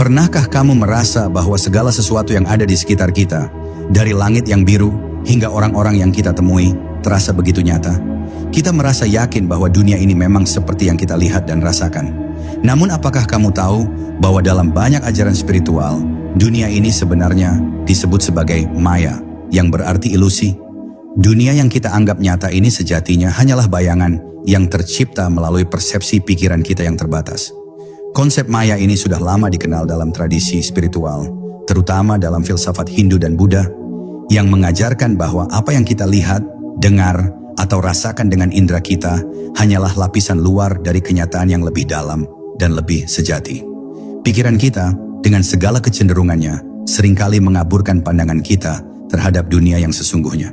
Pernahkah kamu merasa bahwa segala sesuatu yang ada di sekitar kita, dari langit yang biru hingga orang-orang yang kita temui, terasa begitu nyata? Kita merasa yakin bahwa dunia ini memang seperti yang kita lihat dan rasakan. Namun apakah kamu tahu bahwa dalam banyak ajaran spiritual, dunia ini sebenarnya disebut sebagai maya, yang berarti ilusi? Dunia yang kita anggap nyata ini sejatinya hanyalah bayangan yang tercipta melalui persepsi pikiran kita yang terbatas. Konsep maya ini sudah lama dikenal dalam tradisi spiritual, terutama dalam filsafat Hindu dan Buddha, yang mengajarkan bahwa apa yang kita lihat, dengar, atau rasakan dengan indera kita hanyalah lapisan luar dari kenyataan yang lebih dalam dan lebih sejati. Pikiran kita, dengan segala kecenderungannya, seringkali mengaburkan pandangan kita terhadap dunia yang sesungguhnya.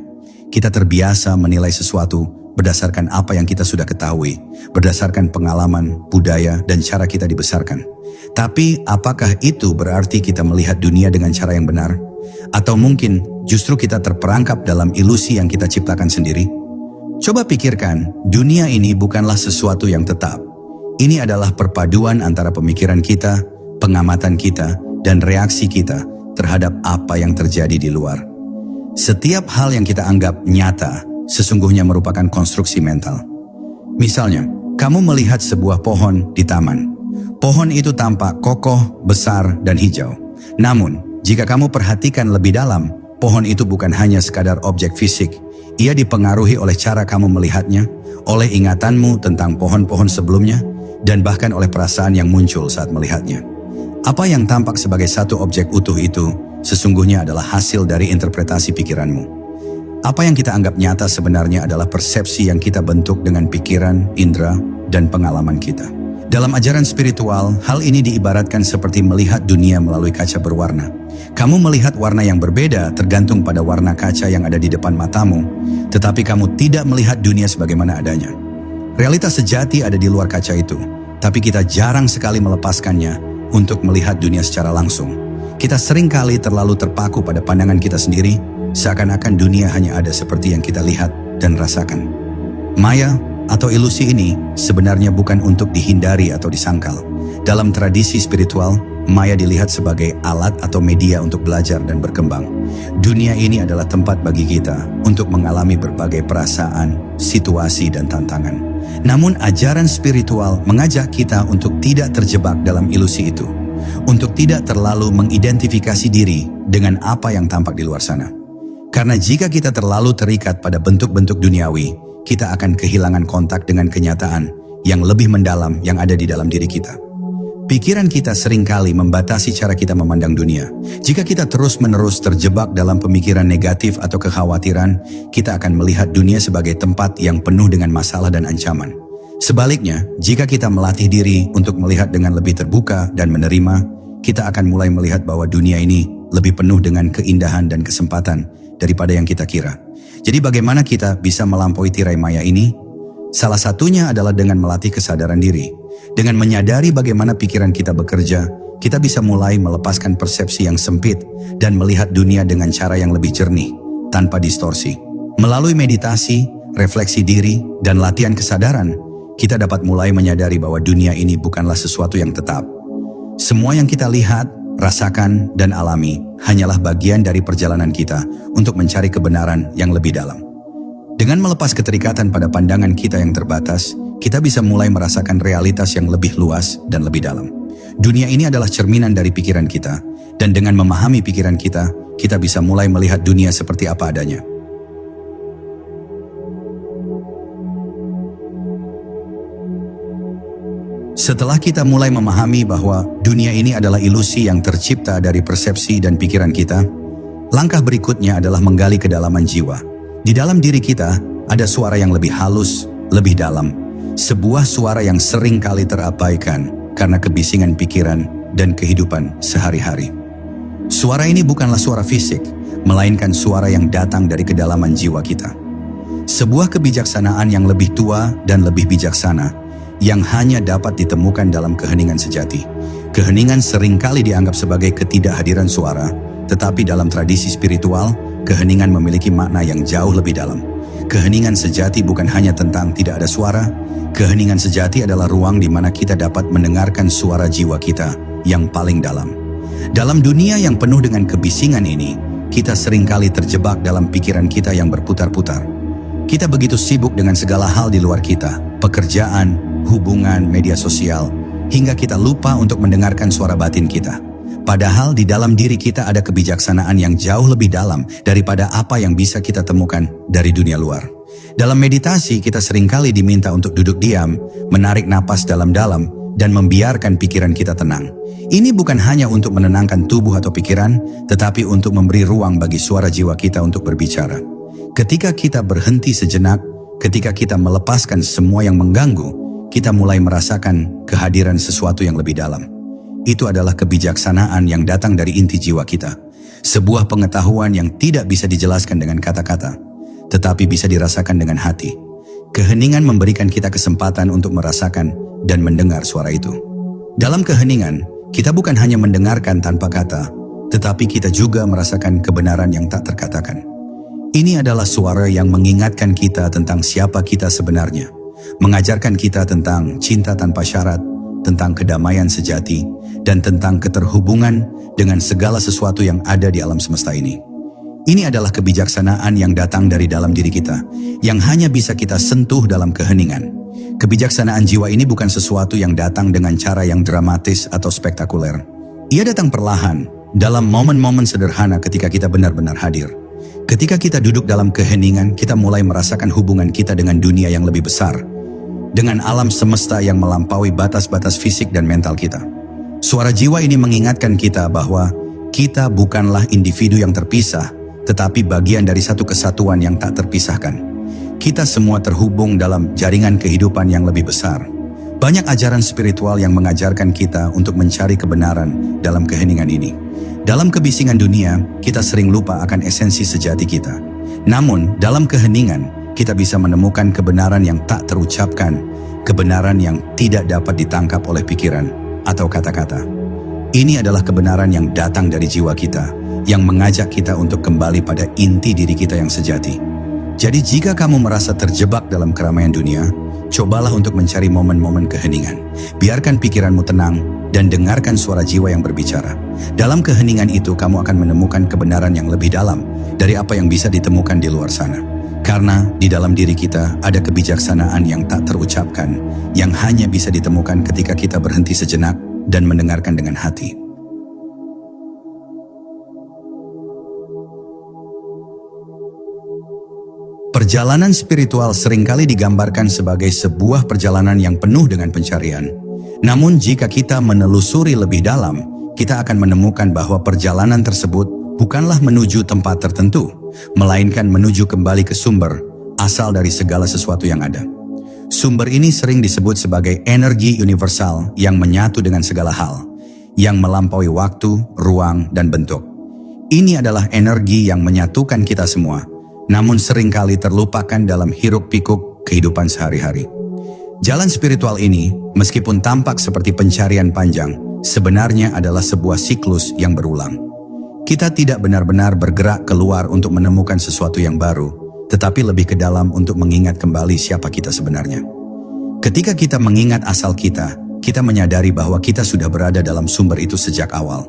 Kita terbiasa menilai sesuatu berdasarkan apa yang kita sudah ketahui, berdasarkan pengalaman, budaya, dan cara kita dibesarkan. Tapi apakah itu berarti kita melihat dunia dengan cara yang benar? Atau mungkin justru kita terperangkap dalam ilusi yang kita ciptakan sendiri? Coba pikirkan, dunia ini bukanlah sesuatu yang tetap. Ini adalah perpaduan antara pemikiran kita, pengamatan kita, dan reaksi kita terhadap apa yang terjadi di luar. Setiap hal yang kita anggap nyata, sesungguhnya merupakan konstruksi mental. Misalnya, kamu melihat sebuah pohon di taman. Pohon itu tampak kokoh, besar, dan hijau. Namun, jika kamu perhatikan lebih dalam, pohon itu bukan hanya sekadar objek fisik. Ia dipengaruhi oleh cara kamu melihatnya, oleh ingatanmu tentang pohon-pohon sebelumnya, dan bahkan oleh perasaan yang muncul saat melihatnya. Apa yang tampak sebagai satu objek utuh itu, sesungguhnya adalah hasil dari interpretasi pikiranmu. Apa yang kita anggap nyata sebenarnya adalah persepsi yang kita bentuk dengan pikiran, indera, dan pengalaman kita. Dalam ajaran spiritual, hal ini diibaratkan seperti melihat dunia melalui kaca berwarna. Kamu melihat warna yang berbeda tergantung pada warna kaca yang ada di depan matamu, tetapi kamu tidak melihat dunia sebagaimana adanya. Realitas sejati ada di luar kaca itu, tapi kita jarang sekali melepaskannya untuk melihat dunia secara langsung. Kita seringkali terlalu terpaku pada pandangan kita sendiri, seakan-akan dunia hanya ada seperti yang kita lihat dan rasakan. Maya atau ilusi ini sebenarnya bukan untuk dihindari atau disangkal. Dalam tradisi spiritual, maya dilihat sebagai alat atau media untuk belajar dan berkembang. Dunia ini adalah tempat bagi kita untuk mengalami berbagai perasaan, situasi, dan tantangan. Namun ajaran spiritual mengajak kita untuk tidak terjebak dalam ilusi itu, untuk tidak terlalu mengidentifikasi diri dengan apa yang tampak di luar sana. Karena jika kita terlalu terikat pada bentuk-bentuk duniawi, kita akan kehilangan kontak dengan kenyataan yang lebih mendalam yang ada di dalam diri kita. Pikiran kita seringkali membatasi cara kita memandang dunia. Jika kita terus-menerus terjebak dalam pemikiran negatif atau kekhawatiran, kita akan melihat dunia sebagai tempat yang penuh dengan masalah dan ancaman. Sebaliknya, jika kita melatih diri untuk melihat dengan lebih terbuka dan menerima, kita akan mulai melihat bahwa dunia ini lebih penuh dengan keindahan dan kesempatan daripada yang kita kira. Jadi bagaimana kita bisa melampaui tirai maya ini? Salah satunya adalah dengan melatih kesadaran diri. Dengan menyadari bagaimana pikiran kita bekerja, kita bisa mulai melepaskan persepsi yang sempit dan melihat dunia dengan cara yang lebih jernih, tanpa distorsi. Melalui meditasi, refleksi diri, dan latihan kesadaran, kita dapat mulai menyadari bahwa dunia ini bukanlah sesuatu yang tetap. Semua yang kita lihat, rasakan, dan alami hanyalah bagian dari perjalanan kita untuk mencari kebenaran yang lebih dalam. Dengan melepas keterikatan pada pandangan kita yang terbatas, kita bisa mulai merasakan realitas yang lebih luas dan lebih dalam. Dunia ini adalah cerminan dari pikiran kita, dan dengan memahami pikiran kita, kita bisa mulai melihat dunia seperti apa adanya. Setelah kita mulai memahami bahwa dunia ini adalah ilusi yang tercipta dari persepsi dan pikiran kita, langkah berikutnya adalah menggali kedalaman jiwa. Di dalam diri kita ada suara yang lebih halus, lebih dalam. Sebuah suara yang sering kali terabaikan karena kebisingan pikiran dan kehidupan sehari-hari. Suara ini bukanlah suara fisik, melainkan suara yang datang dari kedalaman jiwa kita. Sebuah kebijaksanaan yang lebih tua dan lebih bijaksana, yang hanya dapat ditemukan dalam keheningan sejati. Keheningan seringkali dianggap sebagai ketidakhadiran suara, tetapi dalam tradisi spiritual, keheningan memiliki makna yang jauh lebih dalam. Keheningan sejati bukan hanya tentang tidak ada suara, keheningan sejati adalah ruang di mana kita dapat mendengarkan suara jiwa kita yang paling dalam. Dalam dunia yang penuh dengan kebisingan ini, kita seringkali terjebak dalam pikiran kita yang berputar-putar. Kita begitu sibuk dengan segala hal di luar kita, pekerjaan, hubungan, media sosial, hingga kita lupa untuk mendengarkan suara batin kita. Padahal di dalam diri kita ada kebijaksanaan yang jauh lebih dalam daripada apa yang bisa kita temukan dari dunia luar. Dalam meditasi, kita seringkali diminta untuk duduk diam, menarik napas dalam-dalam, dan membiarkan pikiran kita tenang. Ini bukan hanya untuk menenangkan tubuh atau pikiran, tetapi untuk memberi ruang bagi suara jiwa kita untuk berbicara. Ketika kita berhenti sejenak, ketika kita melepaskan semua yang mengganggu, kita mulai merasakan kehadiran sesuatu yang lebih dalam. Itu adalah kebijaksanaan yang datang dari inti jiwa kita. Sebuah pengetahuan yang tidak bisa dijelaskan dengan kata-kata, tetapi bisa dirasakan dengan hati. Keheningan memberikan kita kesempatan untuk merasakan dan mendengar suara itu. Dalam keheningan, kita bukan hanya mendengarkan tanpa kata, tetapi kita juga merasakan kebenaran yang tak terkatakan. Ini adalah suara yang mengingatkan kita tentang siapa kita sebenarnya, mengajarkan kita tentang cinta tanpa syarat, tentang kedamaian sejati, dan tentang keterhubungan dengan segala sesuatu yang ada di alam semesta ini. Ini adalah kebijaksanaan yang datang dari dalam diri kita, yang hanya bisa kita sentuh dalam keheningan. Kebijaksanaan jiwa ini bukan sesuatu yang datang dengan cara yang dramatis atau spektakuler. Ia datang perlahan, dalam momen-momen sederhana ketika kita benar-benar hadir. Ketika kita duduk dalam keheningan, kita mulai merasakan hubungan kita dengan dunia yang lebih besar, dengan alam semesta yang melampaui batas-batas fisik dan mental kita. Suara jiwa ini mengingatkan kita bahwa kita bukanlah individu yang terpisah, tetapi bagian dari satu kesatuan yang tak terpisahkan. Kita semua terhubung dalam jaringan kehidupan yang lebih besar. Banyak ajaran spiritual yang mengajarkan kita untuk mencari kebenaran dalam keheningan ini. Dalam kebisingan dunia, kita sering lupa akan esensi sejati kita. Namun, dalam keheningan, kita bisa menemukan kebenaran yang tak terucapkan, kebenaran yang tidak dapat ditangkap oleh pikiran atau kata-kata. Ini adalah kebenaran yang datang dari jiwa kita, yang mengajak kita untuk kembali pada inti diri kita yang sejati. Jadi jika kamu merasa terjebak dalam keramaian dunia, cobalah untuk mencari momen-momen keheningan. Biarkan pikiranmu tenang dan dengarkan suara jiwa yang berbicara. Dalam keheningan itu kamu akan menemukan kebenaran yang lebih dalam dari apa yang bisa ditemukan di luar sana. Karena di dalam diri kita ada kebijaksanaan yang tak terucapkan, yang hanya bisa ditemukan ketika kita berhenti sejenak dan mendengarkan dengan hati. Perjalanan spiritual seringkali digambarkan sebagai sebuah perjalanan yang penuh dengan pencarian. Namun jika kita menelusuri lebih dalam, kita akan menemukan bahwa perjalanan tersebut bukanlah menuju tempat tertentu, melainkan menuju kembali ke sumber, asal dari segala sesuatu yang ada. Sumber ini sering disebut sebagai energi universal yang menyatu dengan segala hal, yang melampaui waktu, ruang, dan bentuk. Ini adalah energi yang menyatukan kita semua, namun seringkali terlupakan dalam hiruk-pikuk kehidupan sehari-hari. Jalan spiritual ini, meskipun tampak seperti pencarian panjang, sebenarnya adalah sebuah siklus yang berulang. Kita tidak benar-benar bergerak keluar untuk menemukan sesuatu yang baru, tetapi lebih ke dalam untuk mengingat kembali siapa kita sebenarnya. Ketika kita mengingat asal kita menyadari bahwa kita sudah berada dalam sumber itu sejak awal.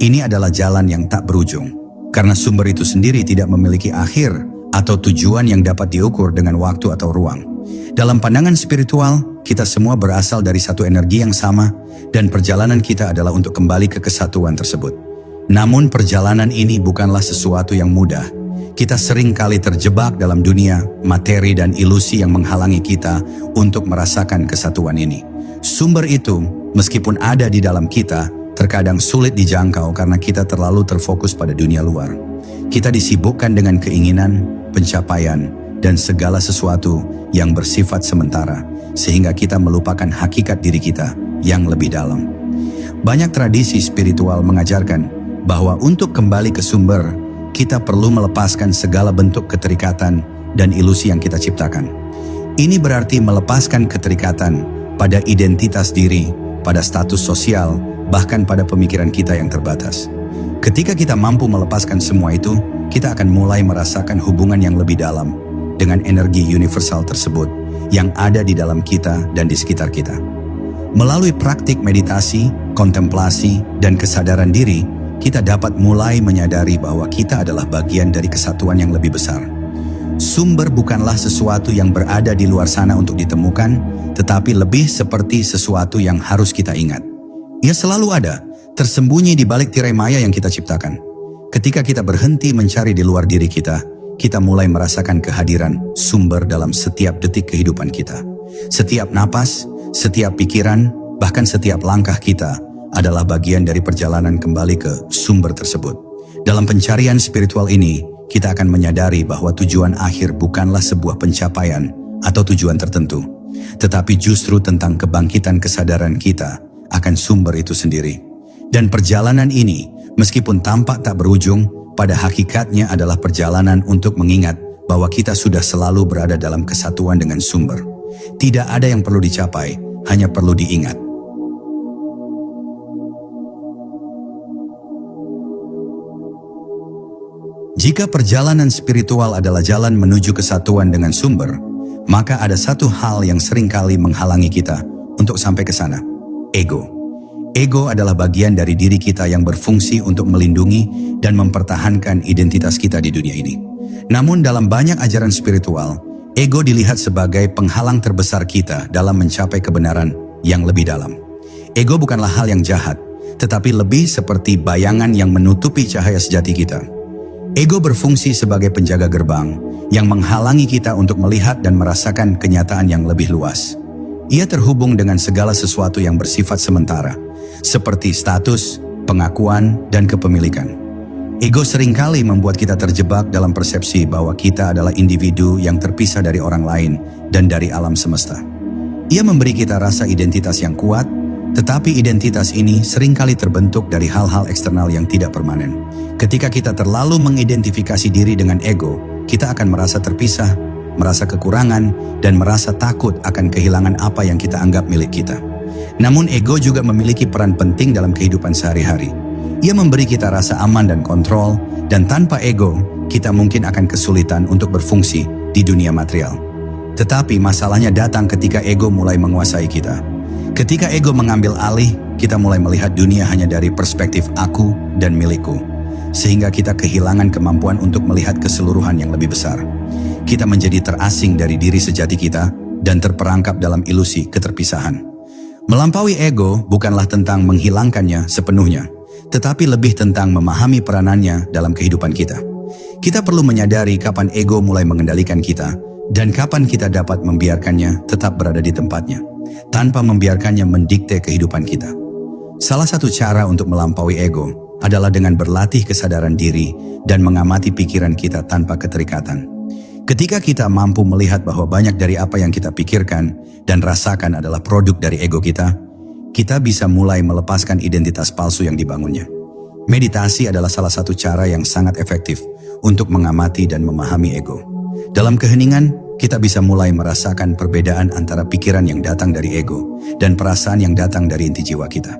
Ini adalah jalan yang tak berujung, karena sumber itu sendiri tidak memiliki akhir atau tujuan yang dapat diukur dengan waktu atau ruang. Dalam pandangan spiritual, kita semua berasal dari satu energi yang sama, dan perjalanan kita adalah untuk kembali ke kesatuan tersebut. Namun perjalanan ini bukanlah sesuatu yang mudah. Kita sering kali terjebak dalam dunia, materi dan ilusi yang menghalangi kita untuk merasakan kesatuan ini. Sumber itu, meskipun ada di dalam kita, terkadang sulit dijangkau karena kita terlalu terfokus pada dunia luar. Kita disibukkan dengan keinginan, pencapaian, dan segala sesuatu yang bersifat sementara, sehingga kita melupakan hakikat diri kita yang lebih dalam. Banyak tradisi spiritual mengajarkan bahwa untuk kembali ke sumber, kita perlu melepaskan segala bentuk keterikatan dan ilusi yang kita ciptakan. Ini berarti melepaskan keterikatan pada identitas diri, pada status sosial, bahkan pada pemikiran kita yang terbatas. Ketika kita mampu melepaskan semua itu, kita akan mulai merasakan hubungan yang lebih dalam dengan energi universal tersebut yang ada di dalam kita dan di sekitar kita. Melalui praktik meditasi, kontemplasi, dan kesadaran diri, kita dapat mulai menyadari bahwa kita adalah bagian dari kesatuan yang lebih besar. Sumber bukanlah sesuatu yang berada di luar sana untuk ditemukan, tetapi lebih seperti sesuatu yang harus kita ingat. Ia selalu ada, tersembunyi di balik tirai maya yang kita ciptakan. Ketika kita berhenti mencari di luar diri kita mulai merasakan kehadiran sumber dalam setiap detik kehidupan kita. Setiap napas, setiap pikiran, bahkan setiap langkah kita adalah bagian dari perjalanan kembali ke sumber tersebut. Dalam pencarian spiritual ini, kita akan menyadari bahwa tujuan akhir bukanlah sebuah pencapaian atau tujuan tertentu, tetapi justru tentang kebangkitan kesadaran kita akan sumber itu sendiri. Dan perjalanan ini, meskipun tampak tak berujung, pada hakikatnya adalah perjalanan untuk mengingat bahwa kita sudah selalu berada dalam kesatuan dengan sumber. Tidak ada yang perlu dicapai, hanya perlu diingat. Jika perjalanan spiritual adalah jalan menuju kesatuan dengan sumber, maka ada satu hal yang seringkali menghalangi kita untuk sampai ke sana: ego. Ego adalah bagian dari diri kita yang berfungsi untuk melindungi dan mempertahankan identitas kita di dunia ini. Namun dalam banyak ajaran spiritual, ego dilihat sebagai penghalang terbesar kita dalam mencapai kebenaran yang lebih dalam. Ego bukanlah hal yang jahat, tetapi lebih seperti bayangan yang menutupi cahaya sejati kita. Ego berfungsi sebagai penjaga gerbang yang menghalangi kita untuk melihat dan merasakan kenyataan yang lebih luas. Ia terhubung dengan segala sesuatu yang bersifat sementara, seperti status, pengakuan, dan kepemilikan. Ego seringkali membuat kita terjebak dalam persepsi bahwa kita adalah individu yang terpisah dari orang lain dan dari alam semesta. Ia memberi kita rasa identitas yang kuat, tetapi identitas ini seringkali terbentuk dari hal-hal eksternal yang tidak permanen. Ketika kita terlalu mengidentifikasi diri dengan ego, kita akan merasa terpisah, merasa kekurangan, dan merasa takut akan kehilangan apa yang kita anggap milik kita. Namun ego juga memiliki peran penting dalam kehidupan sehari-hari. Ia memberi kita rasa aman dan kontrol, dan tanpa ego, kita mungkin akan kesulitan untuk berfungsi di dunia material. Tetapi masalahnya datang ketika ego mulai menguasai kita. Ketika ego mengambil alih, kita mulai melihat dunia hanya dari perspektif aku dan milikku, sehingga kita kehilangan kemampuan untuk melihat keseluruhan yang lebih besar. Kita menjadi terasing dari diri sejati kita dan terperangkap dalam ilusi keterpisahan. Melampaui ego bukanlah tentang menghilangkannya sepenuhnya, tetapi lebih tentang memahami peranannya dalam kehidupan kita. Kita perlu menyadari kapan ego mulai mengendalikan kita dan kapan kita dapat membiarkannya tetap berada di tempatnya, tanpa membiarkannya mendikte kehidupan kita. Salah satu cara untuk melampaui ego adalah dengan berlatih kesadaran diri dan mengamati pikiran kita tanpa keterikatan. Ketika kita mampu melihat bahwa banyak dari apa yang kita pikirkan dan rasakan adalah produk dari ego kita bisa mulai melepaskan identitas palsu yang dibangunnya. Meditasi adalah salah satu cara yang sangat efektif untuk mengamati dan memahami ego. Dalam keheningan, kita bisa mulai merasakan perbedaan antara pikiran yang datang dari ego dan perasaan yang datang dari inti jiwa kita.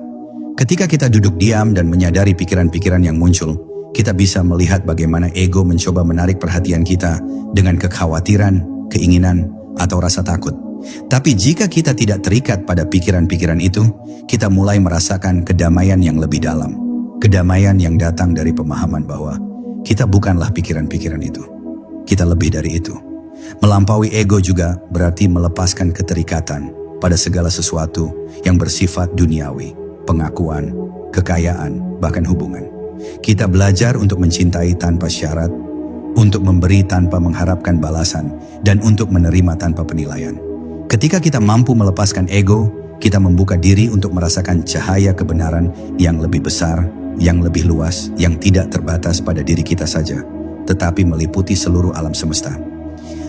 Ketika kita duduk diam dan menyadari pikiran-pikiran yang muncul, kita bisa melihat bagaimana ego mencoba menarik perhatian kita dengan kekhawatiran, keinginan, atau rasa takut. Tapi jika kita tidak terikat pada pikiran-pikiran itu, kita mulai merasakan kedamaian yang lebih dalam. Kedamaian yang datang dari pemahaman bahwa kita bukanlah pikiran-pikiran itu. Kita lebih dari itu. Melampaui ego juga berarti melepaskan keterikatan pada segala sesuatu yang bersifat duniawi, pengakuan, kekayaan, bahkan hubungan. Kita belajar untuk mencintai tanpa syarat, untuk memberi tanpa mengharapkan balasan, dan untuk menerima tanpa penilaian. Ketika kita mampu melepaskan ego, kita membuka diri untuk merasakan cahaya kebenaran yang lebih besar, yang lebih luas, yang tidak terbatas pada diri kita saja, tetapi meliputi seluruh alam semesta.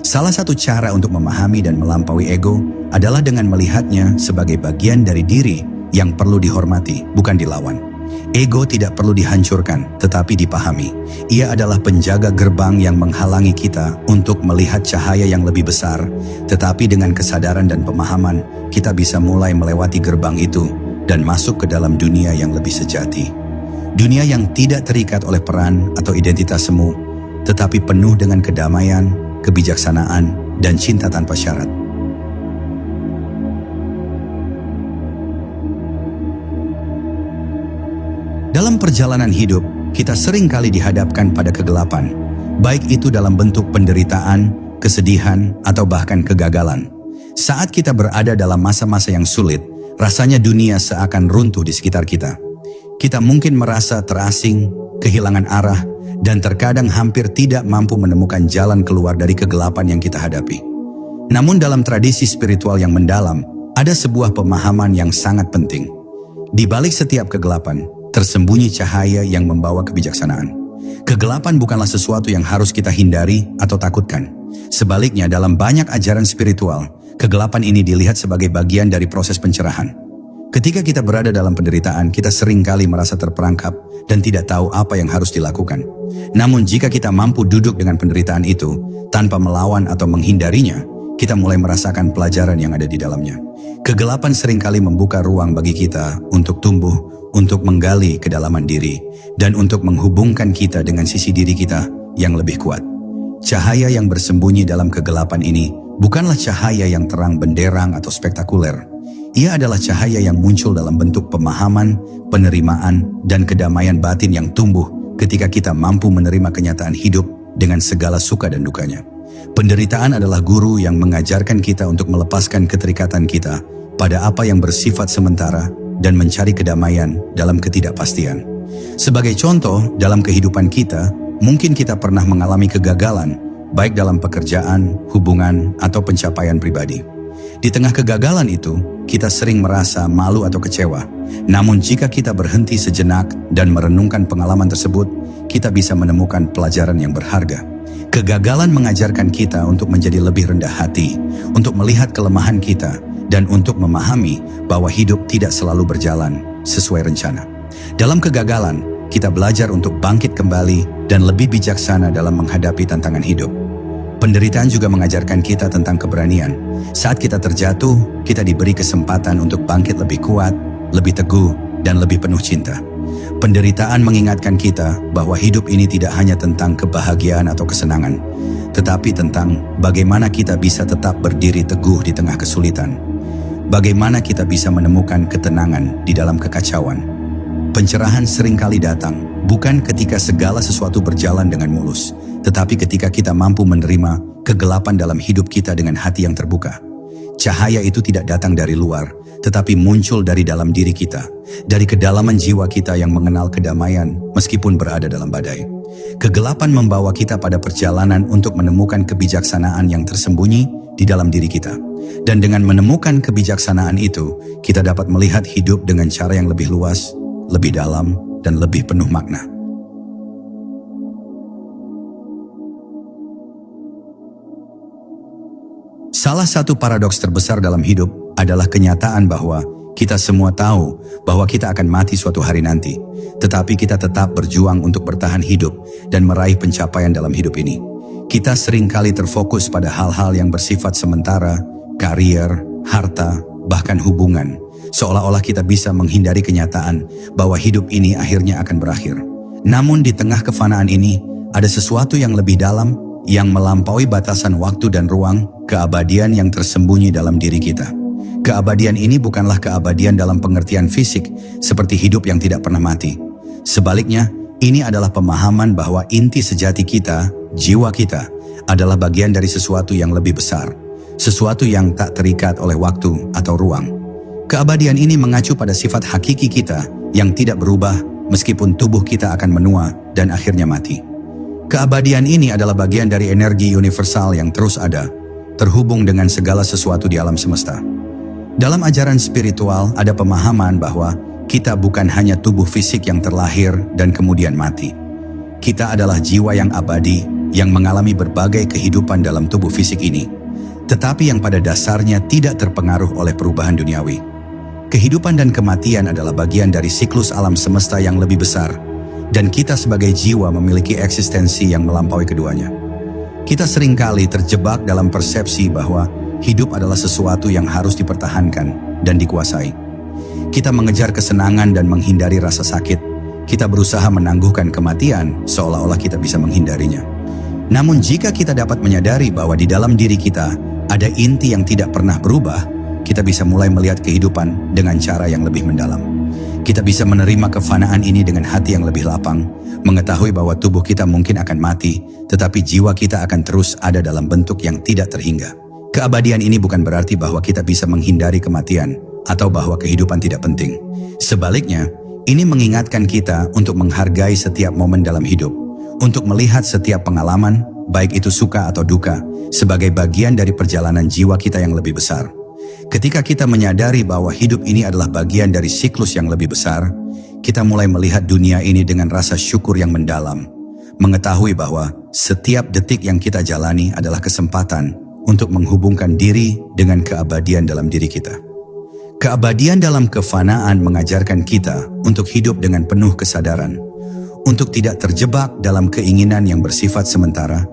Salah satu cara untuk memahami dan melampaui ego adalah dengan melihatnya sebagai bagian dari diri yang perlu dihormati, bukan dilawan. Ego tidak perlu dihancurkan, tetapi dipahami. Ia adalah penjaga gerbang yang menghalangi kita untuk melihat cahaya yang lebih besar, tetapi dengan kesadaran dan pemahaman, kita bisa mulai melewati gerbang itu dan masuk ke dalam dunia yang lebih sejati. Dunia yang tidak terikat oleh peran atau identitas semu, tetapi penuh dengan kedamaian, kebijaksanaan, dan cinta tanpa syarat. Dalam perjalanan hidup, kita sering kali dihadapkan pada kegelapan, baik itu dalam bentuk penderitaan, kesedihan, atau bahkan kegagalan. Saat kita berada dalam masa-masa yang sulit, rasanya dunia seakan runtuh di sekitar kita. Kita mungkin merasa terasing, kehilangan arah, dan terkadang hampir tidak mampu menemukan jalan keluar dari kegelapan yang kita hadapi. Namun dalam tradisi spiritual yang mendalam, ada sebuah pemahaman yang sangat penting. Di balik setiap kegelapan, tersembunyi cahaya yang membawa kebijaksanaan. Kegelapan bukanlah sesuatu yang harus kita hindari atau takutkan. Sebaliknya, dalam banyak ajaran spiritual, kegelapan ini dilihat sebagai bagian dari proses pencerahan. Ketika kita berada dalam penderitaan, kita seringkali merasa terperangkap dan tidak tahu apa yang harus dilakukan. Namun jika kita mampu duduk dengan penderitaan itu, tanpa melawan atau menghindarinya, kita mulai merasakan pelajaran yang ada di dalamnya. Kegelapan seringkali membuka ruang bagi kita untuk tumbuh, untuk menggali kedalaman diri, dan untuk menghubungkan kita dengan sisi diri kita yang lebih kuat. Cahaya yang bersembunyi dalam kegelapan ini bukanlah cahaya yang terang benderang atau spektakuler. Ia adalah cahaya yang muncul dalam bentuk pemahaman, penerimaan, dan kedamaian batin yang tumbuh ketika kita mampu menerima kenyataan hidup dengan segala suka dan dukanya. Penderitaan adalah guru yang mengajarkan kita untuk melepaskan keterikatan kita pada apa yang bersifat sementara dan mencari kedamaian dalam ketidakpastian. Sebagai contoh, dalam kehidupan kita, mungkin kita pernah mengalami kegagalan, baik dalam pekerjaan, hubungan, atau pencapaian pribadi. Di tengah kegagalan itu, kita sering merasa malu atau kecewa. Namun jika kita berhenti sejenak dan merenungkan pengalaman tersebut, kita bisa menemukan pelajaran yang berharga. Kegagalan mengajarkan kita untuk menjadi lebih rendah hati, untuk melihat kelemahan kita, dan untuk memahami bahwa hidup tidak selalu berjalan sesuai rencana. Dalam kegagalan, kita belajar untuk bangkit kembali dan lebih bijaksana dalam menghadapi tantangan hidup. Penderitaan juga mengajarkan kita tentang keberanian. Saat kita terjatuh, kita diberi kesempatan untuk bangkit lebih kuat, lebih teguh, dan lebih penuh cinta. Penderitaan mengingatkan kita bahwa hidup ini tidak hanya tentang kebahagiaan atau kesenangan, tetapi tentang bagaimana kita bisa tetap berdiri teguh di tengah kesulitan. Bagaimana kita bisa menemukan ketenangan di dalam kekacauan. Pencerahan seringkali datang bukan ketika segala sesuatu berjalan dengan mulus, tetapi ketika kita mampu menerima kegelapan dalam hidup kita dengan hati yang terbuka. Cahaya itu tidak datang dari luar, tetapi muncul dari dalam diri kita, dari kedalaman jiwa kita yang mengenal kedamaian meskipun berada dalam badai. Kegelapan membawa kita pada perjalanan untuk menemukan kebijaksanaan yang tersembunyi di dalam diri kita. Dan dengan menemukan kebijaksanaan itu, kita dapat melihat hidup dengan cara yang lebih luas, lebih dalam, dan lebih penuh makna. Salah satu paradoks terbesar dalam hidup adalah kenyataan bahwa kita semua tahu bahwa kita akan mati suatu hari nanti, tetapi kita tetap berjuang untuk bertahan hidup dan meraih pencapaian dalam hidup ini. Kita seringkali terfokus pada hal-hal yang bersifat sementara, karier, harta, bahkan hubungan, seolah-olah kita bisa menghindari kenyataan bahwa hidup ini akhirnya akan berakhir. Namun di tengah kefanaan ini, ada sesuatu yang lebih dalam, yang melampaui batasan waktu dan ruang, keabadian yang tersembunyi dalam diri kita. Keabadian ini bukanlah keabadian dalam pengertian fisik, seperti hidup yang tidak pernah mati. Sebaliknya, ini adalah pemahaman bahwa inti sejati kita, jiwa kita, adalah bagian dari sesuatu yang lebih besar, sesuatu yang tak terikat oleh waktu atau ruang. Keabadian ini mengacu pada sifat hakiki kita yang tidak berubah meskipun tubuh kita akan menua dan akhirnya mati. Keabadian ini adalah bagian dari energi universal yang terus ada, terhubung dengan segala sesuatu di alam semesta. Dalam ajaran spiritual ada pemahaman bahwa kita bukan hanya tubuh fisik yang terlahir dan kemudian mati. Kita adalah jiwa yang abadi yang mengalami berbagai kehidupan dalam tubuh fisik ini, tetapi yang pada dasarnya tidak terpengaruh oleh perubahan duniawi. Kehidupan dan kematian adalah bagian dari siklus alam semesta yang lebih besar, dan kita sebagai jiwa memiliki eksistensi yang melampaui keduanya. Kita seringkali terjebak dalam persepsi bahwa hidup adalah sesuatu yang harus dipertahankan dan dikuasai. Kita mengejar kesenangan dan menghindari rasa sakit. Kita berusaha menangguhkan kematian seolah-olah kita bisa menghindarinya. Namun jika kita dapat menyadari bahwa di dalam diri kita ada inti yang tidak pernah berubah, kita bisa mulai melihat kehidupan dengan cara yang lebih mendalam. Kita bisa menerima kefanaan ini dengan hati yang lebih lapang, mengetahui bahwa tubuh kita mungkin akan mati, tetapi jiwa kita akan terus ada dalam bentuk yang tidak terhingga. Keabadian ini bukan berarti bahwa kita bisa menghindari kematian atau bahwa kehidupan tidak penting. Sebaliknya, ini mengingatkan kita untuk menghargai setiap momen dalam hidup, untuk melihat setiap pengalaman, baik itu suka atau duka, sebagai bagian dari perjalanan jiwa kita yang lebih besar. Ketika kita menyadari bahwa hidup ini adalah bagian dari siklus yang lebih besar, kita mulai melihat dunia ini dengan rasa syukur yang mendalam, mengetahui bahwa setiap detik yang kita jalani adalah kesempatan untuk menghubungkan diri dengan keabadian dalam diri kita. Keabadian dalam kefanaan mengajarkan kita untuk hidup dengan penuh kesadaran, untuk tidak terjebak dalam keinginan yang bersifat sementara,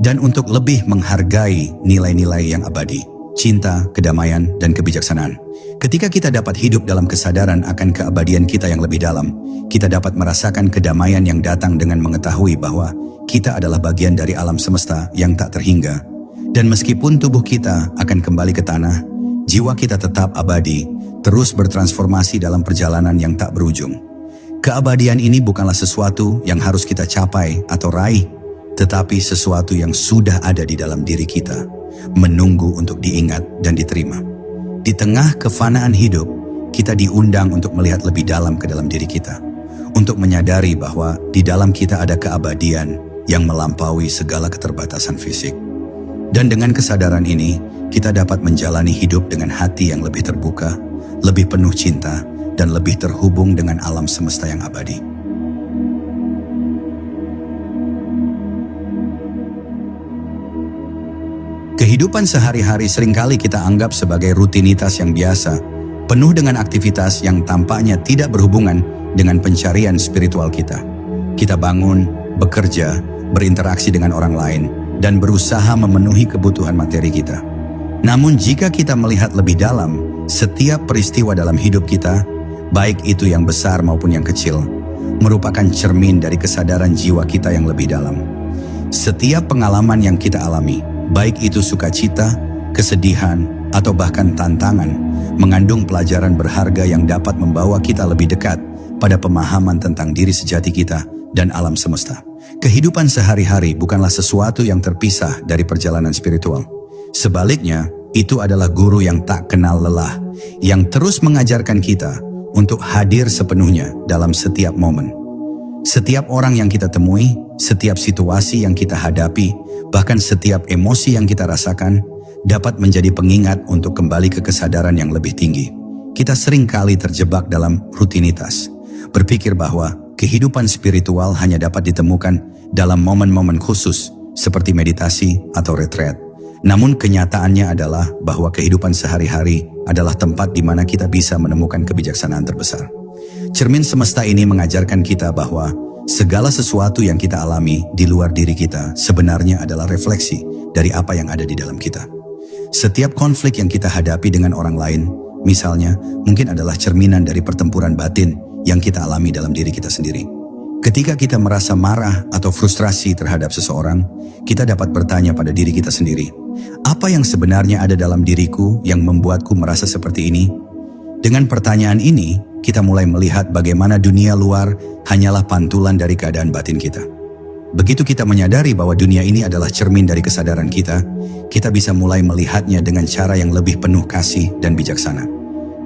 dan untuk lebih menghargai nilai-nilai yang abadi. Cinta, kedamaian, dan kebijaksanaan. Ketika kita dapat hidup dalam kesadaran akan keabadian kita yang lebih dalam, kita dapat merasakan kedamaian yang datang dengan mengetahui bahwa kita adalah bagian dari alam semesta yang tak terhingga. Dan meskipun tubuh kita akan kembali ke tanah, jiwa kita tetap abadi, terus bertransformasi dalam perjalanan yang tak berujung. Keabadian ini bukanlah sesuatu yang harus kita capai atau raih, tetapi sesuatu yang sudah ada di dalam diri kita, menunggu untuk diingat dan diterima. Di tengah kefanaan hidup, kita diundang untuk melihat lebih dalam ke dalam diri kita, untuk menyadari bahwa di dalam kita ada keabadian yang melampaui segala keterbatasan fisik. Dan dengan kesadaran ini, kita dapat menjalani hidup dengan hati yang lebih terbuka, lebih penuh cinta, dan lebih terhubung dengan alam semesta yang abadi. Kehidupan sehari-hari seringkali kita anggap sebagai rutinitas yang biasa, penuh dengan aktivitas yang tampaknya tidak berhubungan dengan pencarian spiritual kita. Kita bangun, bekerja, berinteraksi dengan orang lain, dan berusaha memenuhi kebutuhan materi kita. Namun jika kita melihat lebih dalam, setiap peristiwa dalam hidup kita, baik itu yang besar maupun yang kecil, merupakan cermin dari kesadaran jiwa kita yang lebih dalam. Setiap pengalaman yang kita alami, baik itu sukacita, kesedihan, atau bahkan tantangan, mengandung pelajaran berharga yang dapat membawa kita lebih dekat pada pemahaman tentang diri sejati kita dan alam semesta. Kehidupan sehari-hari bukanlah sesuatu yang terpisah dari perjalanan spiritual. Sebaliknya, itu adalah guru yang tak kenal lelah, yang terus mengajarkan kita untuk hadir sepenuhnya dalam setiap momen. Setiap orang yang kita temui, setiap situasi yang kita hadapi, bahkan setiap emosi yang kita rasakan, dapat menjadi pengingat untuk kembali ke kesadaran yang lebih tinggi. Kita sering kali terjebak dalam rutinitas, berpikir bahwa kehidupan spiritual hanya dapat ditemukan dalam momen-momen khusus, seperti meditasi atau retreat. Namun kenyataannya adalah bahwa kehidupan sehari-hari adalah tempat di mana kita bisa menemukan kebijaksanaan terbesar. Cermin semesta ini mengajarkan kita bahwa segala sesuatu yang kita alami di luar diri kita sebenarnya adalah refleksi dari apa yang ada di dalam kita. Setiap konflik yang kita hadapi dengan orang lain, misalnya, mungkin adalah cerminan dari pertempuran batin yang kita alami dalam diri kita sendiri. Ketika kita merasa marah atau frustrasi terhadap seseorang, kita dapat bertanya pada diri kita sendiri, apa yang sebenarnya ada dalam diriku yang membuatku merasa seperti ini? Dengan pertanyaan ini, kita mulai melihat bagaimana dunia luar hanyalah pantulan dari keadaan batin kita. Begitu kita menyadari bahwa dunia ini adalah cermin dari kesadaran kita bisa mulai melihatnya dengan cara yang lebih penuh kasih dan bijaksana.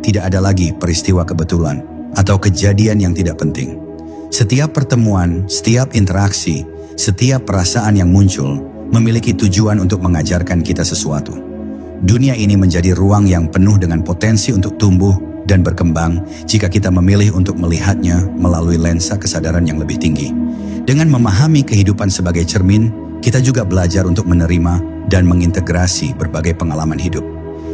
Tidak ada lagi peristiwa kebetulan atau kejadian yang tidak penting. Setiap pertemuan, setiap interaksi, setiap perasaan yang muncul memiliki tujuan untuk mengajarkan kita sesuatu. Dunia ini menjadi ruang yang penuh dengan potensi untuk tumbuh dan berkembang jika kita memilih untuk melihatnya melalui lensa kesadaran yang lebih tinggi. Dengan memahami kehidupan sebagai cermin, kita juga belajar untuk menerima dan mengintegrasi berbagai pengalaman hidup.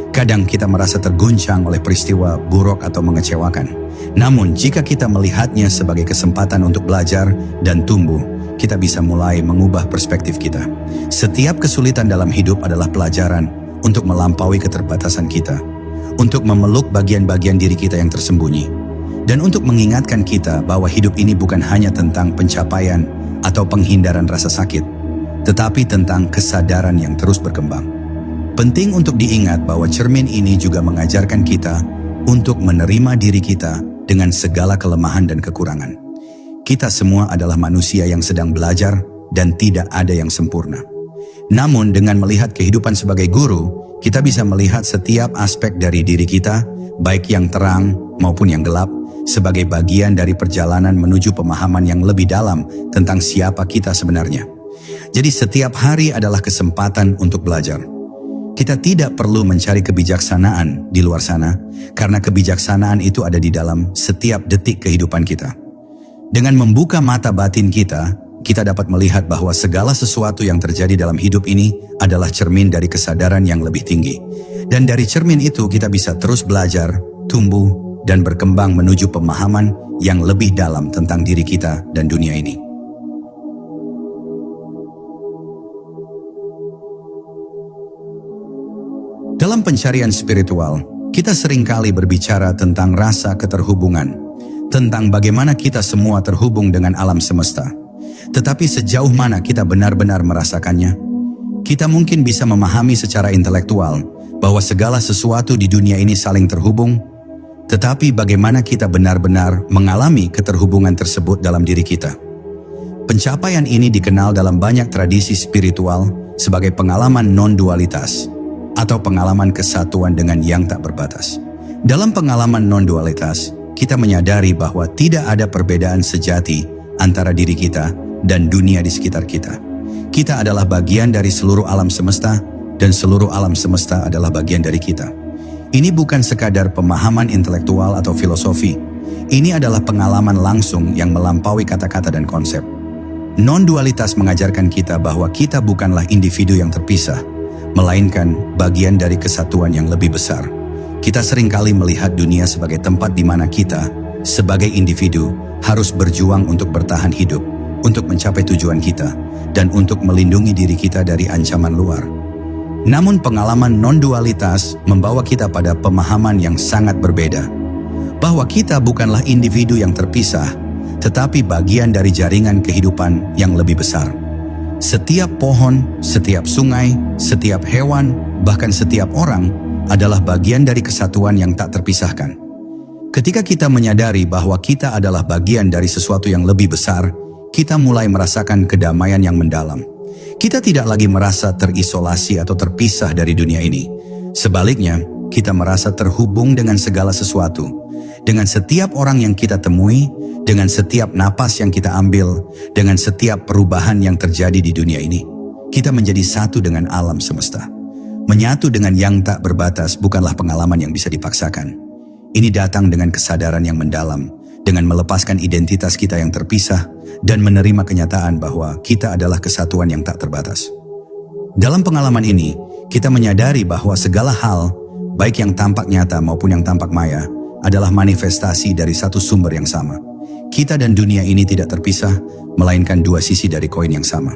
Kadang kita merasa terguncang oleh peristiwa buruk atau mengecewakan. Namun jika kita melihatnya sebagai kesempatan untuk belajar dan tumbuh, kita bisa mulai mengubah perspektif kita. Setiap kesulitan dalam hidup adalah pelajaran untuk melampaui keterbatasan kita, untuk memeluk bagian-bagian diri kita yang tersembunyi, dan untuk mengingatkan kita bahwa hidup ini bukan hanya tentang pencapaian atau penghindaran rasa sakit, tetapi tentang kesadaran yang terus berkembang. Penting untuk diingat bahwa cermin ini juga mengajarkan kita untuk menerima diri kita dengan segala kelemahan dan kekurangan. Kita semua adalah manusia yang sedang belajar dan tidak ada yang sempurna. Namun dengan melihat kehidupan sebagai guru, kita bisa melihat setiap aspek dari diri kita, baik yang terang maupun yang gelap, sebagai bagian dari perjalanan menuju pemahaman yang lebih dalam tentang siapa kita sebenarnya. Jadi setiap hari adalah kesempatan untuk belajar. Kita tidak perlu mencari kebijaksanaan di luar sana, karena kebijaksanaan itu ada di dalam setiap detik kehidupan kita. Dengan membuka mata batin kita dapat melihat bahwa segala sesuatu yang terjadi dalam hidup ini adalah cermin dari kesadaran yang lebih tinggi. Dan dari cermin itu kita bisa terus belajar, tumbuh, dan berkembang menuju pemahaman yang lebih dalam tentang diri kita dan dunia ini. Dalam pencarian spiritual, kita seringkali berbicara tentang rasa keterhubungan, tentang bagaimana kita semua terhubung dengan alam semesta. Tetapi sejauh mana kita benar-benar merasakannya? Kita mungkin bisa memahami secara intelektual bahwa segala sesuatu di dunia ini saling terhubung, tetapi bagaimana kita benar-benar mengalami keterhubungan tersebut dalam diri kita? Pencapaian ini dikenal dalam banyak tradisi spiritual sebagai pengalaman non-dualitas atau pengalaman kesatuan dengan yang tak berbatas. Dalam pengalaman non-dualitas, kita menyadari bahwa tidak ada perbedaan sejati antara diri kita dan dunia di sekitar kita. Kita adalah bagian dari seluruh alam semesta dan seluruh alam semesta adalah bagian dari kita. Ini bukan sekadar pemahaman intelektual atau filosofi. Ini adalah pengalaman langsung yang melampaui kata-kata dan konsep. Non-dualitas mengajarkan kita bahwa kita bukanlah individu yang terpisah, melainkan bagian dari kesatuan yang lebih besar. Kita seringkali melihat dunia sebagai tempat di mana kita, sebagai individu, harus berjuang untuk bertahan hidup, untuk mencapai tujuan kita, dan untuk melindungi diri kita dari ancaman luar. Namun pengalaman non-dualitas membawa kita pada pemahaman yang sangat berbeda, bahwa kita bukanlah individu yang terpisah, tetapi bagian dari jaringan kehidupan yang lebih besar. Setiap pohon, setiap sungai, setiap hewan, bahkan setiap orang adalah bagian dari kesatuan yang tak terpisahkan. Ketika kita menyadari bahwa kita adalah bagian dari sesuatu yang lebih besar, kita mulai merasakan kedamaian yang mendalam. Kita tidak lagi merasa terisolasi atau terpisah dari dunia ini. Sebaliknya, kita merasa terhubung dengan segala sesuatu, dengan setiap orang yang kita temui, dengan setiap napas yang kita ambil, dengan setiap perubahan yang terjadi di dunia ini. Kita menjadi satu dengan alam semesta. Menyatu dengan yang tak berbatas bukanlah pengalaman yang bisa dipaksakan. Ini datang dengan kesadaran yang mendalam, dengan melepaskan identitas kita yang terpisah, dan menerima kenyataan bahwa kita adalah kesatuan yang tak terbatas. Dalam pengalaman ini, kita menyadari bahwa segala hal, baik yang tampak nyata maupun yang tampak maya, adalah manifestasi dari satu sumber yang sama. Kita dan dunia ini tidak terpisah, melainkan dua sisi dari koin yang sama.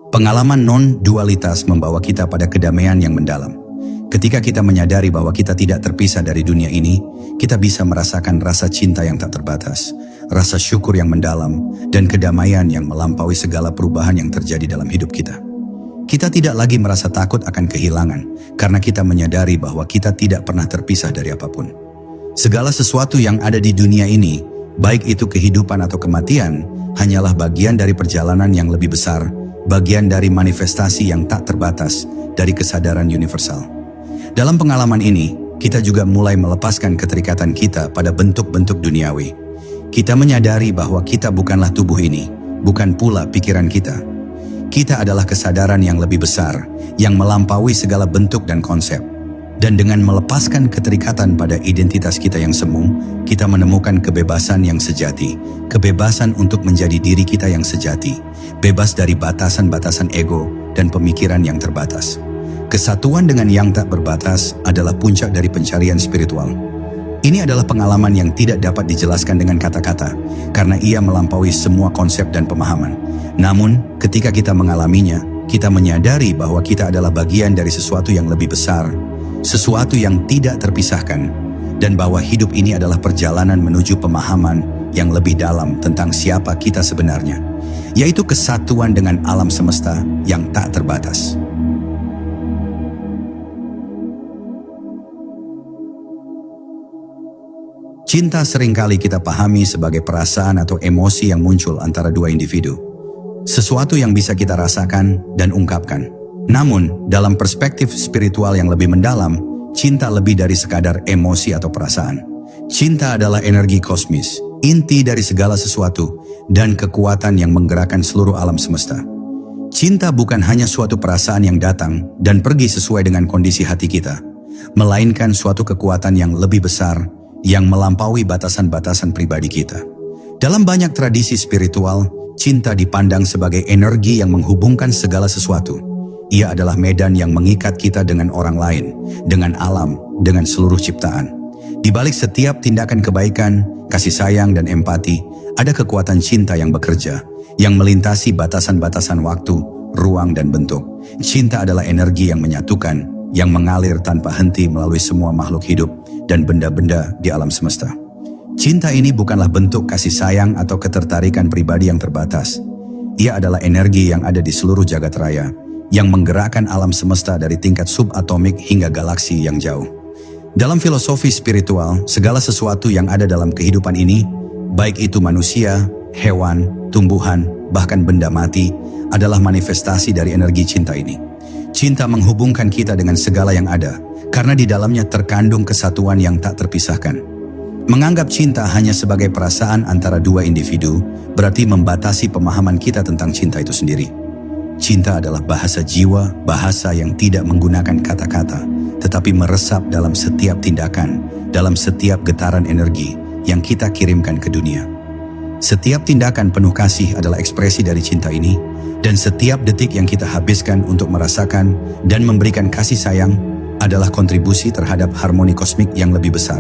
Pengalaman non-dualitas membawa kita pada kedamaian yang mendalam. Ketika kita menyadari bahwa kita tidak terpisah dari dunia ini, kita bisa merasakan rasa cinta yang tak terbatas, rasa syukur yang mendalam, dan kedamaian yang melampaui segala perubahan yang terjadi dalam hidup kita. Kita tidak lagi merasa takut akan kehilangan, karena kita menyadari bahwa kita tidak pernah terpisah dari apapun. Segala sesuatu yang ada di dunia ini, baik itu kehidupan atau kematian, hanyalah bagian dari perjalanan yang lebih besar, bagian dari manifestasi yang tak terbatas dari kesadaran universal. Dalam pengalaman ini, kita juga mulai melepaskan keterikatan kita pada bentuk-bentuk duniawi. Kita menyadari bahwa kita bukanlah tubuh ini, bukan pula pikiran kita. Kita adalah kesadaran yang lebih besar, yang melampaui segala bentuk dan konsep. Dan dengan melepaskan keterikatan pada identitas kita yang semu, kita menemukan kebebasan yang sejati, kebebasan untuk menjadi diri kita yang sejati, bebas dari batasan-batasan ego dan pemikiran yang terbatas. Kesatuan dengan yang tak berbatas adalah puncak dari pencarian spiritual. Ini adalah pengalaman yang tidak dapat dijelaskan dengan kata-kata, karena ia melampaui semua konsep dan pemahaman. Namun, ketika kita mengalaminya, kita menyadari bahwa kita adalah bagian dari sesuatu yang lebih besar, sesuatu yang tidak terpisahkan, dan bahwa hidup ini adalah perjalanan menuju pemahaman yang lebih dalam tentang siapa kita sebenarnya, yaitu kesatuan dengan alam semesta yang tak terbatas. Cinta seringkali kita pahami sebagai perasaan atau emosi yang muncul antara dua individu. Sesuatu yang bisa kita rasakan dan ungkapkan. Namun, dalam perspektif spiritual yang lebih mendalam, cinta lebih dari sekadar emosi atau perasaan. Cinta adalah energi kosmis, inti dari segala sesuatu, dan kekuatan yang menggerakkan seluruh alam semesta. Cinta bukan hanya suatu perasaan yang datang dan pergi sesuai dengan kondisi hati kita, melainkan suatu kekuatan yang lebih besar, yang melampaui batasan-batasan pribadi kita. Dalam banyak tradisi spiritual, cinta dipandang sebagai energi yang menghubungkan segala sesuatu. Ia adalah medan yang mengikat kita dengan orang lain, dengan alam, dengan seluruh ciptaan. Di balik setiap tindakan kebaikan, kasih sayang, dan empati, ada kekuatan cinta yang bekerja, yang melintasi batasan-batasan waktu, ruang, dan bentuk. Cinta adalah energi yang menyatukan, yang mengalir tanpa henti melalui semua makhluk hidup dan benda-benda di alam semesta. Cinta ini bukanlah bentuk kasih sayang atau ketertarikan pribadi yang terbatas. Ia adalah energi yang ada di seluruh jagat raya, yang menggerakkan alam semesta dari tingkat subatomik hingga galaksi yang jauh. Dalam filosofi spiritual, segala sesuatu yang ada dalam kehidupan ini, baik itu manusia, hewan, tumbuhan, bahkan benda mati, adalah manifestasi dari energi cinta ini. Cinta menghubungkan kita dengan segala yang ada, karena di dalamnya terkandung kesatuan yang tak terpisahkan. Menganggap cinta hanya sebagai perasaan antara dua individu, berarti membatasi pemahaman kita tentang cinta itu sendiri. Cinta adalah bahasa jiwa, bahasa yang tidak menggunakan kata-kata, tetapi meresap dalam setiap tindakan, dalam setiap getaran energi yang kita kirimkan ke dunia. Setiap tindakan penuh kasih adalah ekspresi dari cinta ini, dan setiap detik yang kita habiskan untuk merasakan dan memberikan kasih sayang adalah kontribusi terhadap harmoni kosmik yang lebih besar.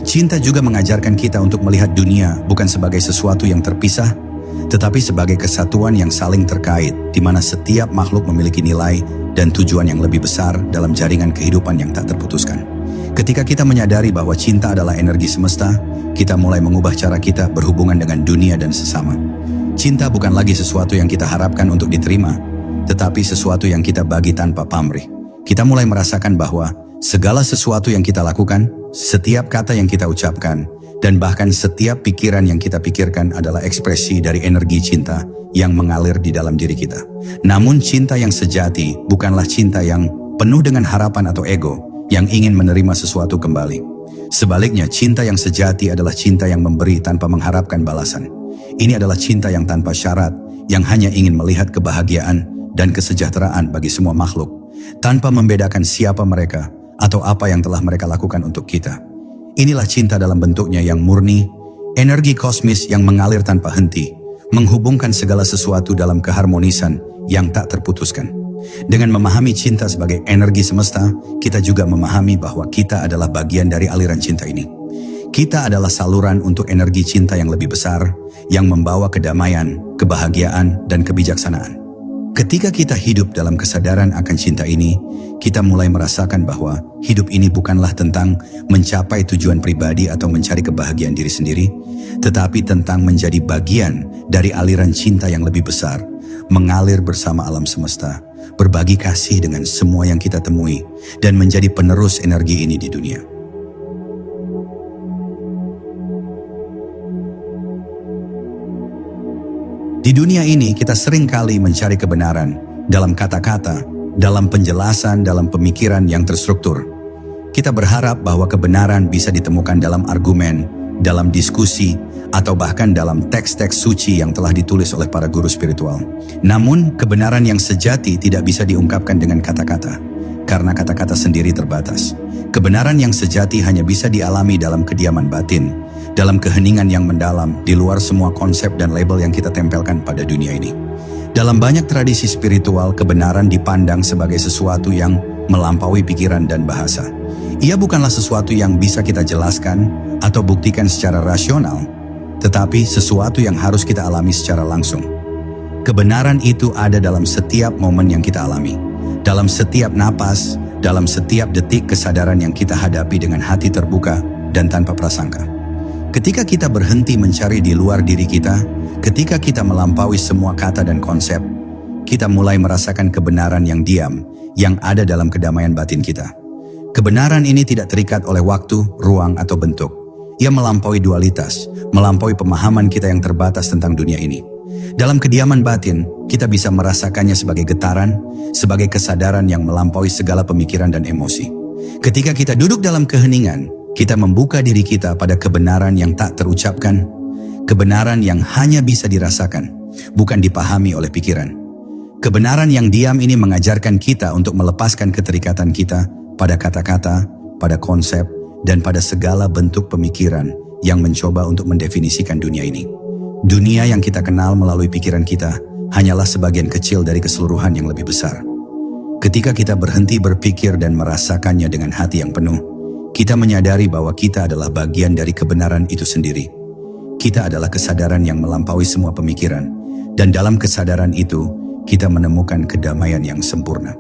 Cinta juga mengajarkan kita untuk melihat dunia bukan sebagai sesuatu yang terpisah, tetapi sebagai kesatuan yang saling terkait, di mana setiap makhluk memiliki nilai dan tujuan yang lebih besar dalam jaringan kehidupan yang tak terputuskan. Ketika kita menyadari bahwa cinta adalah energi semesta, kita mulai mengubah cara kita berhubungan dengan dunia dan sesama. Cinta bukan lagi sesuatu yang kita harapkan untuk diterima, tetapi sesuatu yang kita bagi tanpa pamrih. Kita mulai merasakan bahwa segala sesuatu yang kita lakukan, setiap kata yang kita ucapkan, dan bahkan setiap pikiran yang kita pikirkan adalah ekspresi dari energi cinta yang mengalir di dalam diri kita. Namun cinta yang sejati bukanlah cinta yang penuh dengan harapan atau ego yang ingin menerima sesuatu kembali. Sebaliknya, cinta yang sejati adalah cinta yang memberi tanpa mengharapkan balasan. Ini adalah cinta yang tanpa syarat, yang hanya ingin melihat kebahagiaan dan kesejahteraan bagi semua makhluk, tanpa membedakan siapa mereka atau apa yang telah mereka lakukan untuk kita. Inilah cinta dalam bentuknya yang murni, energi kosmis yang mengalir tanpa henti, menghubungkan segala sesuatu dalam keharmonisan yang tak terputuskan. Dengan memahami cinta sebagai energi semesta, kita juga memahami bahwa kita adalah bagian dari aliran cinta ini. Kita adalah saluran untuk energi cinta yang lebih besar, yang membawa kedamaian, kebahagiaan, dan kebijaksanaan. Ketika kita hidup dalam kesadaran akan cinta ini, kita mulai merasakan bahwa hidup ini bukanlah tentang mencapai tujuan pribadi atau mencari kebahagiaan diri sendiri, tetapi tentang menjadi bagian dari aliran cinta yang lebih besar, mengalir bersama alam semesta, berbagi kasih dengan semua yang kita temui, dan menjadi penerus energi ini di dunia. Di dunia ini kita sering kali mencari kebenaran dalam kata-kata, dalam penjelasan, dalam pemikiran yang terstruktur. Kita berharap bahwa kebenaran bisa ditemukan dalam argumen, dalam diskusi, atau bahkan dalam teks-teks suci yang telah ditulis oleh para guru spiritual. Namun, kebenaran yang sejati tidak bisa diungkapkan dengan kata-kata, karena kata-kata sendiri terbatas. Kebenaran yang sejati hanya bisa dialami dalam kediaman batin, dalam keheningan yang mendalam, di luar semua konsep dan label yang kita tempelkan pada dunia ini. Dalam banyak tradisi spiritual, kebenaran dipandang sebagai sesuatu yang melampaui pikiran dan bahasa. Ia bukanlah sesuatu yang bisa kita jelaskan atau buktikan secara rasional, tetapi sesuatu yang harus kita alami secara langsung. Kebenaran itu ada dalam setiap momen yang kita alami, dalam setiap napas, dalam setiap detik kesadaran yang kita hadapi dengan hati terbuka dan tanpa prasangka. Ketika kita berhenti mencari di luar diri kita, ketika kita melampaui semua kata dan konsep, kita mulai merasakan kebenaran yang diam, yang ada dalam kedamaian batin kita. Kebenaran ini tidak terikat oleh waktu, ruang, atau bentuk. Ia melampaui dualitas, melampaui pemahaman kita yang terbatas tentang dunia ini. Dalam kediaman batin, kita bisa merasakannya sebagai getaran, sebagai kesadaran yang melampaui segala pemikiran dan emosi. Ketika kita duduk dalam keheningan, kita membuka diri kita pada kebenaran yang tak terucapkan, kebenaran yang hanya bisa dirasakan, bukan dipahami oleh pikiran. Kebenaran yang diam ini mengajarkan kita untuk melepaskan keterikatan kita pada kata-kata, pada konsep, dan pada segala bentuk pemikiran yang mencoba untuk mendefinisikan dunia ini. Dunia yang kita kenal melalui pikiran kita hanyalah sebagian kecil dari keseluruhan yang lebih besar. Ketika kita berhenti berpikir dan merasakannya dengan hati yang penuh, kita menyadari bahwa kita adalah bagian dari kebenaran itu sendiri. Kita adalah kesadaran yang melampaui semua pemikiran, dan dalam kesadaran itu, kita menemukan kedamaian yang sempurna.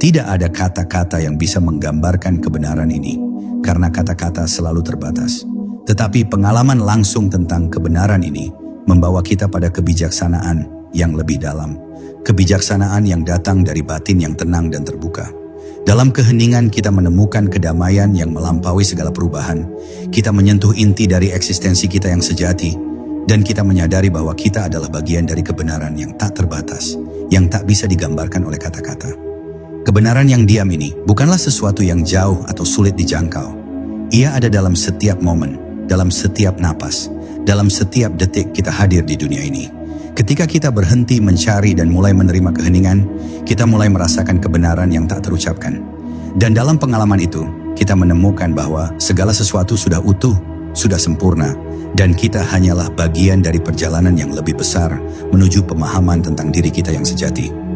Tidak ada kata-kata yang bisa menggambarkan kebenaran ini, karena kata-kata selalu terbatas. Tetapi pengalaman langsung tentang kebenaran ini membawa kita pada kebijaksanaan yang lebih dalam. Kebijaksanaan yang datang dari batin yang tenang dan terbuka. Dalam keheningan kita menemukan kedamaian yang melampaui segala perubahan. Kita menyentuh inti dari eksistensi kita yang sejati, dan kita menyadari bahwa kita adalah bagian dari kebenaran yang tak terbatas, yang tak bisa digambarkan oleh kata-kata. Kebenaran yang diam ini bukanlah sesuatu yang jauh atau sulit dijangkau. Ia ada dalam setiap momen, dalam setiap napas, dalam setiap detik kita hadir di dunia ini. Ketika kita berhenti mencari dan mulai menerima keheningan, kita mulai merasakan kebenaran yang tak terucapkan. Dan dalam pengalaman itu, kita menemukan bahwa segala sesuatu sudah utuh, sudah sempurna, dan kita hanyalah bagian dari perjalanan yang lebih besar menuju pemahaman tentang diri kita yang sejati.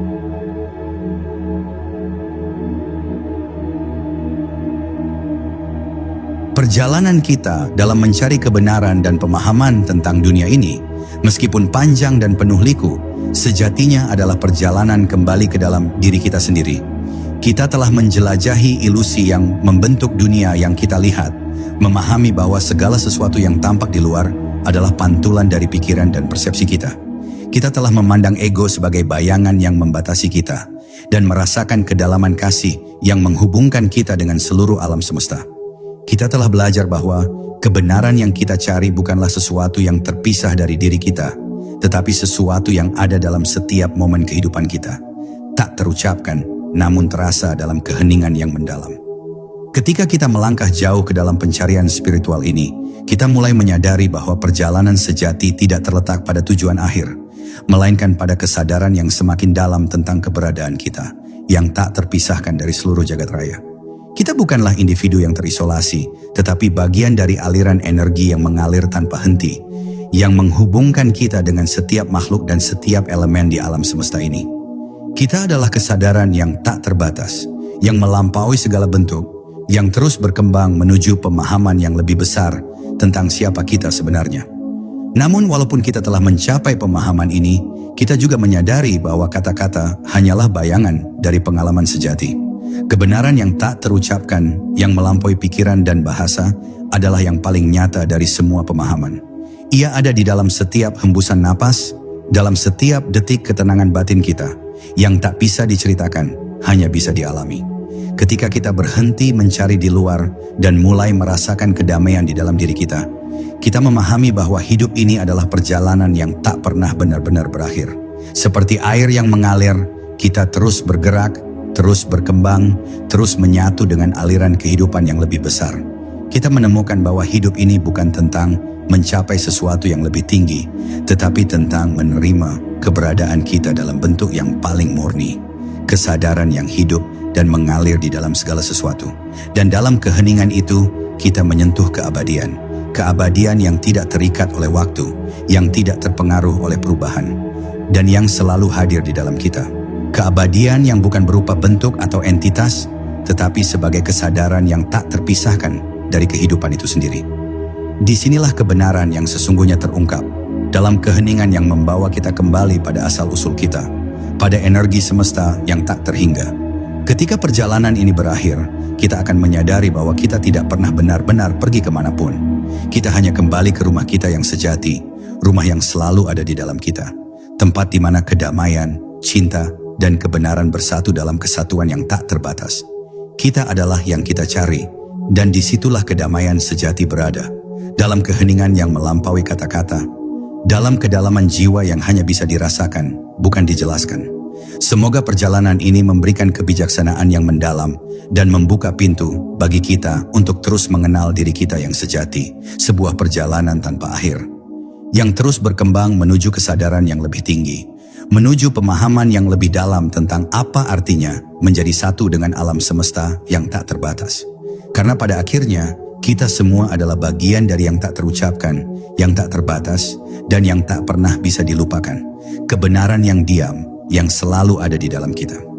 Perjalanan kita dalam mencari kebenaran dan pemahaman tentang dunia ini, meskipun panjang dan penuh liku, sejatinya adalah perjalanan kembali ke dalam diri kita sendiri. Kita telah menjelajahi ilusi yang membentuk dunia yang kita lihat, memahami bahwa segala sesuatu yang tampak di luar adalah pantulan dari pikiran dan persepsi kita. Kita telah memandang ego sebagai bayangan yang membatasi kita, dan merasakan kedalaman kasih yang menghubungkan kita dengan seluruh alam semesta. Kita telah belajar bahwa kebenaran yang kita cari bukanlah sesuatu yang terpisah dari diri kita, tetapi sesuatu yang ada dalam setiap momen kehidupan kita. Tak terucapkan, namun terasa dalam keheningan yang mendalam. Ketika kita melangkah jauh ke dalam pencarian spiritual ini, kita mulai menyadari bahwa perjalanan sejati tidak terletak pada tujuan akhir, melainkan pada kesadaran yang semakin dalam tentang keberadaan kita, yang tak terpisahkan dari seluruh jagat raya. Kita bukanlah individu yang terisolasi, tetapi bagian dari aliran energi yang mengalir tanpa henti, yang menghubungkan kita dengan setiap makhluk dan setiap elemen di alam semesta ini. Kita adalah kesadaran yang tak terbatas, yang melampaui segala bentuk, yang terus berkembang menuju pemahaman yang lebih besar tentang siapa kita sebenarnya. Namun walaupun kita telah mencapai pemahaman ini, kita juga menyadari bahwa kata-kata hanyalah bayangan dari pengalaman sejati. Kebenaran yang tak terucapkan, yang melampaui pikiran dan bahasa, adalah yang paling nyata dari semua pemahaman. Ia ada di dalam setiap hembusan napas, dalam setiap detik ketenangan batin kita, yang tak bisa diceritakan, hanya bisa dialami. Ketika kita berhenti mencari di luar dan mulai merasakan kedamaian di dalam diri kita, kita memahami bahwa hidup ini adalah perjalanan yang tak pernah benar-benar berakhir. Seperti air yang mengalir, kita terus bergerak, terus berkembang, terus menyatu dengan aliran kehidupan yang lebih besar. Kita menemukan bahwa hidup ini bukan tentang mencapai sesuatu yang lebih tinggi, tetapi tentang menerima keberadaan kita dalam bentuk yang paling murni, kesadaran yang hidup dan mengalir di dalam segala sesuatu. Dan dalam keheningan itu, kita menyentuh keabadian. Keabadian yang tidak terikat oleh waktu, yang tidak terpengaruh oleh perubahan, dan yang selalu hadir di dalam kita. Keabadian yang bukan berupa bentuk atau entitas, tetapi sebagai kesadaran yang tak terpisahkan dari kehidupan itu sendiri. Disinilah kebenaran yang sesungguhnya terungkap, dalam keheningan yang membawa kita kembali pada asal-usul kita, pada energi semesta yang tak terhingga. Ketika perjalanan ini berakhir, kita akan menyadari bahwa kita tidak pernah benar-benar pergi kemanapun. Kita hanya kembali ke rumah kita yang sejati, rumah yang selalu ada di dalam kita, tempat di mana kedamaian, cinta, dan kebenaran bersatu dalam kesatuan yang tak terbatas. Kita adalah yang kita cari, dan disitulah kedamaian sejati berada. dalam keheningan yang melampaui kata-kata, dalam kedalaman jiwa yang hanya bisa dirasakan, bukan dijelaskan. Semoga perjalanan ini memberikan kebijaksanaan yang mendalam dan membuka pintu bagi kita untuk terus mengenal diri kita yang sejati, sebuah perjalanan tanpa akhir, yang terus berkembang menuju kesadaran yang lebih tinggi, menuju pemahaman yang lebih dalam tentang apa artinya menjadi satu dengan alam semesta yang tak terbatas. Karena pada akhirnya, kita semua adalah bagian dari yang tak terucapkan, yang tak terbatas, dan yang tak pernah bisa dilupakan. Kebenaran yang diam, yang selalu ada di dalam kita.